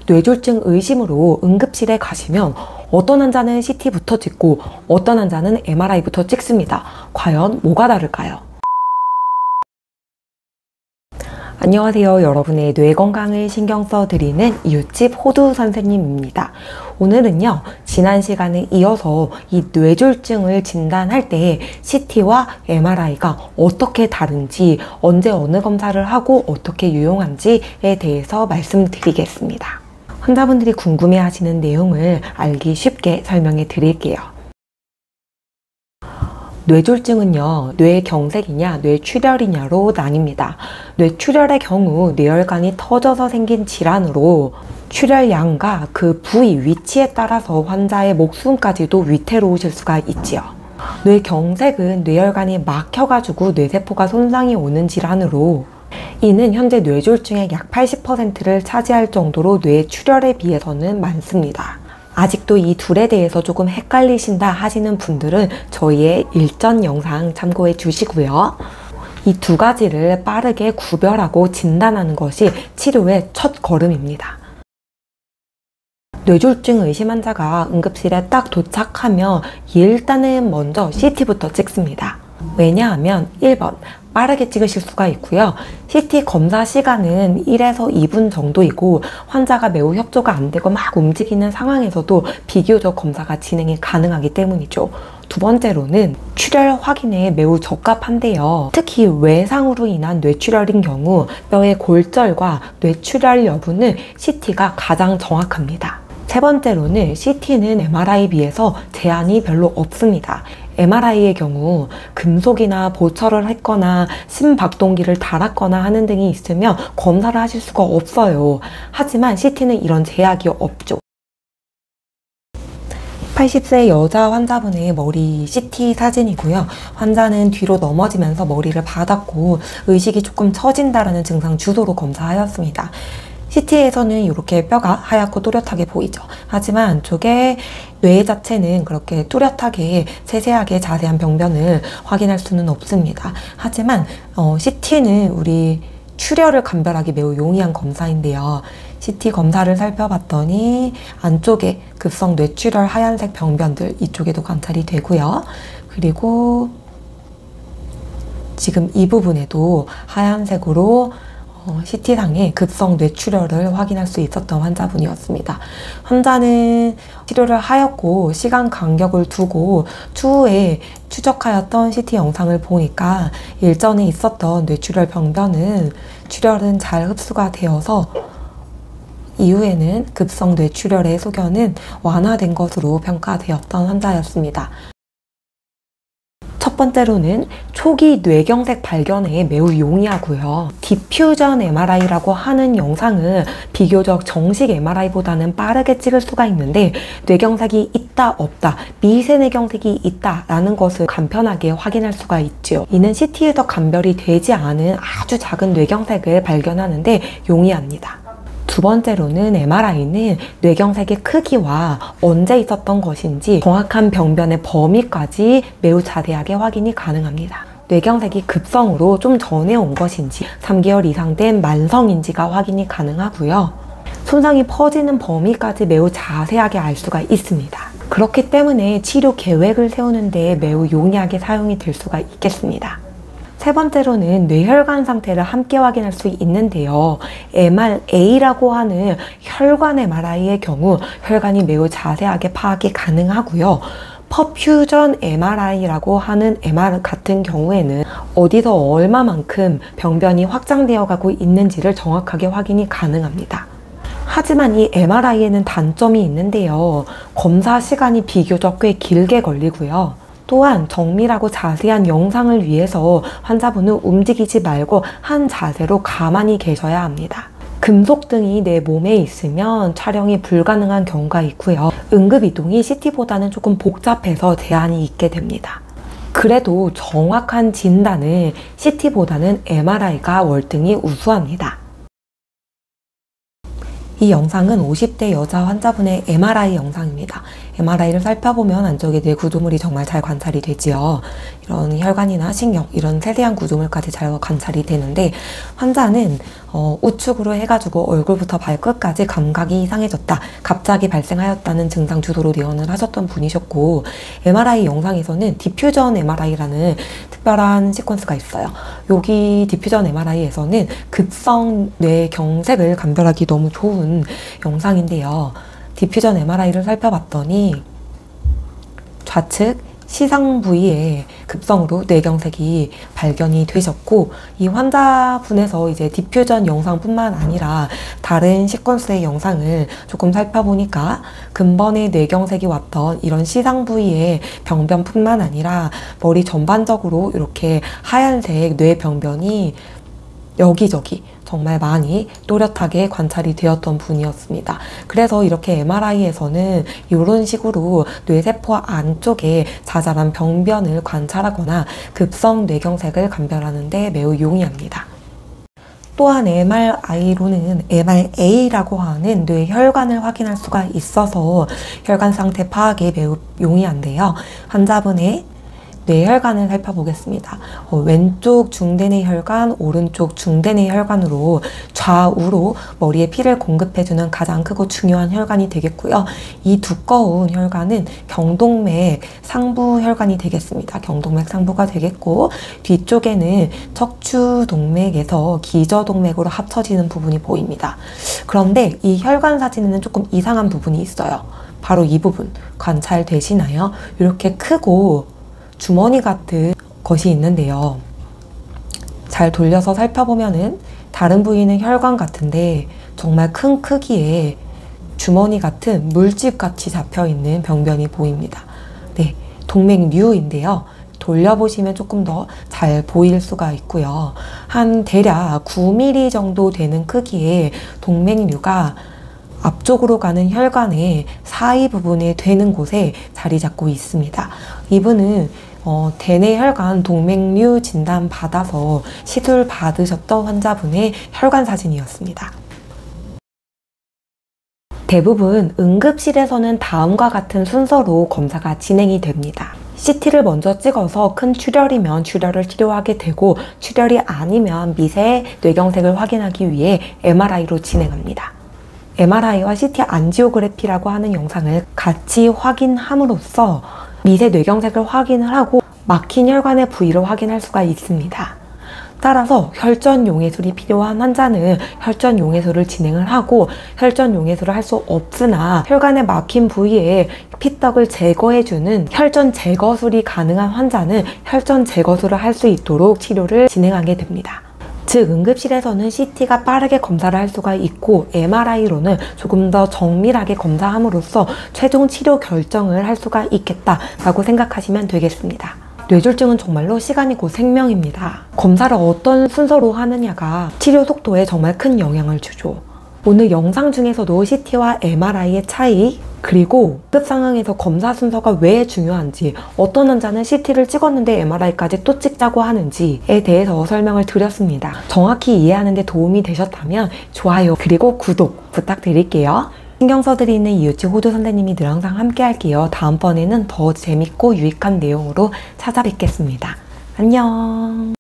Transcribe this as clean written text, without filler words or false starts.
뇌졸중 의심으로 응급실에 가시면 어떤 환자는 CT부터 찍고 어떤 환자는 MRI부터 찍습니다. 과연 뭐가 다를까요? 안녕하세요. 여러분의 뇌 건강을 신경 써드리는 이웃집 호두 선생님입니다. 오늘은요, 지난 시간에 이어서 이 뇌졸중을 진단할 때 CT와 MRI가 어떻게 다른지, 언제 어느 검사를 하고 어떻게 유용한지에 대해서 말씀드리겠습니다. 환자분들이 궁금해하시는 내용을 알기 쉽게 설명해 드릴게요. 뇌졸중은요, 뇌경색이냐 뇌출혈이냐로 나뉩니다. 뇌출혈의 경우 뇌혈관이 터져서 생긴 질환으로 출혈량과 그 부위 위치에 따라서 환자의 목숨까지도 위태로우실 수가 있지요. 뇌경색은 뇌혈관이 막혀가지고 뇌세포가 손상이 오는 질환으로, 이는 현재 뇌졸중의 약 80%를 차지할 정도로 뇌출혈에 비해서는 많습니다. 아직도 이 둘에 대해서 조금 헷갈리신다 하시는 분들은 저희의 일전 영상 참고해 주시고요. 이 두 가지를 빠르게 구별하고 진단하는 것이 치료의 첫 걸음입니다. 뇌졸중 의심 환자가 응급실에 딱 도착하면 일단은 먼저 CT부터 찍습니다. 왜냐하면 1번, 빠르게 찍으실 수가 있고요. CT 검사 시간은 1에서 2분 정도이고 환자가 매우 협조가 안 되고 막 움직이는 상황에서도 비교적 검사가 진행이 가능하기 때문이죠. 두 번째로는 출혈 확인에 매우 적합한데요. 특히 외상으로 인한 뇌출혈인 경우 뼈의 골절과 뇌출혈 여부는 CT가 가장 정확합니다. 세 번째로는 CT는 MRI에 비해서 제한이 별로 없습니다. MRI의 경우 금속이나 보철을 했거나 심박동기를 달았거나 하는 등이 있으면 검사를 하실 수가 없어요. 하지만 CT는 이런 제약이 없죠. 80세 여자 환자분의 머리 CT 사진이고요. 환자는 뒤로 넘어지면서 머리를 받았고 의식이 조금 처진다라는 증상 주소로 검사하였습니다. CT에서는 이렇게 뼈가 하얗고 또렷하게 보이죠. 하지만 안쪽에 뇌 자체는 그렇게 또렷하게 세세하게 자세한 병변을 확인할 수는 없습니다. 하지만 CT는 우리 출혈을 감별하기 매우 용이한 검사인데요. CT 검사를 살펴봤더니 안쪽에 급성 뇌출혈 하얀색 병변들 이쪽에도 관찰이 되고요. 그리고 지금 이 부분에도 하얀색으로 CT상에 급성 뇌출혈을 확인할 수 있었던 환자분이었습니다. 환자는 치료를 하였고 시간 간격을 두고 추후에 추적하였던 CT 영상을 보니까 일전에 있었던 뇌출혈 병변은 출혈은 잘 흡수가 되어서 이후에는 급성 뇌출혈의 소견은 완화된 것으로 평가되었던 환자였습니다. 첫 번째로는 초기 뇌경색 발견에 매우 용이하고요. 디퓨전 MRI라고 하는 영상은 비교적 정식 MRI보다는 빠르게 찍을 수가 있는데 뇌경색이 있다 없다, 미세 뇌경색이 있다 라는 것을 간편하게 확인할 수가 있죠. 이는 CT에서 감별이 되지 않은 아주 작은 뇌경색을 발견하는데 용이합니다. 두 번째로는 MRI는 뇌경색의 크기와 언제 있었던 것인지 정확한 병변의 범위까지 매우 자세하게 확인이 가능합니다. 뇌경색이 급성으로 좀 전에 온 것인지 3개월 이상 된 만성인지가 확인이 가능하고요. 손상이 퍼지는 범위까지 매우 자세하게 알 수가 있습니다. 그렇기 때문에 치료 계획을 세우는 데 매우 용이하게 사용이 될 수가 있겠습니다. 세 번째로는 뇌혈관 상태를 함께 확인할 수 있는데요. MRA라고 하는 혈관 MRI의 경우 혈관이 매우 자세하게 파악이 가능하고요. 퍼퓨전 MRI라고 하는 MR 같은 경우에는 어디서 얼마만큼 병변이 확장되어 가고 있는지를 정확하게 확인이 가능합니다. 하지만 이 MRI에는 단점이 있는데요. 검사 시간이 비교적 꽤 길게 걸리고요. 또한 정밀하고 자세한 영상을 위해서 환자분은 움직이지 말고 한 자세로 가만히 계셔야 합니다. 금속 등이 내 몸에 있으면 촬영이 불가능한 경우가 있고요. 응급이동이 CT보다는 조금 복잡해서 제한이 있게 됩니다. 그래도 정확한 진단은 CT보다는 MRI가 월등히 우수합니다. 이 영상은 50대 여자 환자분의 MRI 영상입니다. MRI를 살펴보면 안쪽에 뇌 구조물이 정말 잘 관찰이 되지요. 이런 혈관이나 신경, 이런 세세한 구조물까지 잘 관찰이 되는데 환자는 우측으로 해가지고 얼굴부터 발끝까지 감각이 이상해졌다, 갑자기 발생하였다는 증상 주소로 내원을 하셨던 분이셨고, MRI 영상에서는 디퓨전 MRI라는 특별한 시퀀스가 있어요. 여기 디퓨전 MRI에서는 급성 뇌경색을 감별하기 너무 좋은 영상인데요. 디퓨전 MRI를 살펴봤더니 좌측 시상 부위에 급성으로 뇌경색이 발견이 되셨고, 이 환자분에서 이제 디퓨전 영상뿐만 아니라 다른 시퀀스의 영상을 조금 살펴보니까 근본에 뇌경색이 왔던 이런 시상 부위의 병변뿐만 아니라 머리 전반적으로 이렇게 하얀색 뇌병변이 여기저기 정말 많이 또렷하게 관찰이 되었던 분이었습니다. 그래서 이렇게 MRI에서는 이런 식으로 뇌세포 안쪽에 자잘한 병변을 관찰하거나 급성 뇌경색을 감별하는 데 매우 용이합니다. 또한 MRI로는 MRA라고 하는 뇌혈관을 확인할 수가 있어서 혈관 상태 파악에 매우 용이한데요. 환자분의 뇌혈관을 살펴보겠습니다. 왼쪽 중대뇌 혈관, 오른쪽 중대뇌 혈관으로 좌우로 머리에 피를 공급해주는 가장 크고 중요한 혈관이 되겠고요. 이 두꺼운 혈관은 경동맥 상부 혈관이 되겠습니다. 경동맥 상부가 되겠고, 뒤쪽에는 척추동맥에서 기저동맥으로 합쳐지는 부분이 보입니다. 그런데 이 혈관 사진에는 조금 이상한 부분이 있어요. 바로 이 부분 관찰되시나요? 이렇게 크고 주머니 같은 것이 있는데요. 잘 돌려서 살펴보면은 다른 부위는 혈관 같은데 정말 큰 크기의 주머니 같은 물집 같이 잡혀 있는 병변이 보입니다. 네, 동맥류인데요. 돌려보시면 조금 더 잘 보일 수가 있고요. 한 대략 9mm 정도 되는 크기의 동맥류가 앞쪽으로 가는 혈관의 사이 부분에 되는 곳에 자리 잡고 있습니다. 이분은 대뇌 혈관 동맥류 진단 받아서 시술 받으셨던 환자분의 혈관 사진이었습니다. 대부분 응급실에서는 다음과 같은 순서로 검사가 진행이 됩니다. CT를 먼저 찍어서 큰 출혈이면 출혈을 치료하게 되고, 출혈이 아니면 미세 뇌경색을 확인하기 위해 MRI로 진행합니다. MRI와 CT 안지오그래피라고 하는 영상을 같이 확인함으로써 미세 뇌경색을 확인을 하고 막힌 혈관의 부위를 확인할 수가 있습니다. 따라서 혈전 용해술이 필요한 환자는 혈전 용해술을 진행을 하고, 혈전 용해술을 할 수 없으나 혈관에 막힌 부위에 피떡을 제거해주는 혈전 제거술이 가능한 환자는 혈전 제거술을 할 수 있도록 치료를 진행하게 됩니다. 즉 응급실에서는 CT가 빠르게 검사를 할 수가 있고, MRI로는 조금 더 정밀하게 검사함으로써 최종 치료 결정을 할 수가 있겠다라고 생각하시면 되겠습니다. 뇌졸중은 정말로 시간이 곧 생명입니다. 검사를 어떤 순서로 하느냐가 치료 속도에 정말 큰 영향을 주죠. 오늘 영상 중에서도 CT와 MRI의 차이, 그리고 급 상황에서 검사 순서가 왜 중요한지, 어떤 환자는 CT를 찍었는데 MRI까지 또 찍자고 하는지에 대해서 설명을 드렸습니다. 정확히 이해하는 데 도움이 되셨다면 좋아요 그리고 구독 부탁드릴게요. 신경 써드리는 이웃집 호두 선생님이 늘 항상 함께 할게요. 다음번에는 더 재밌고 유익한 내용으로 찾아뵙겠습니다. 안녕.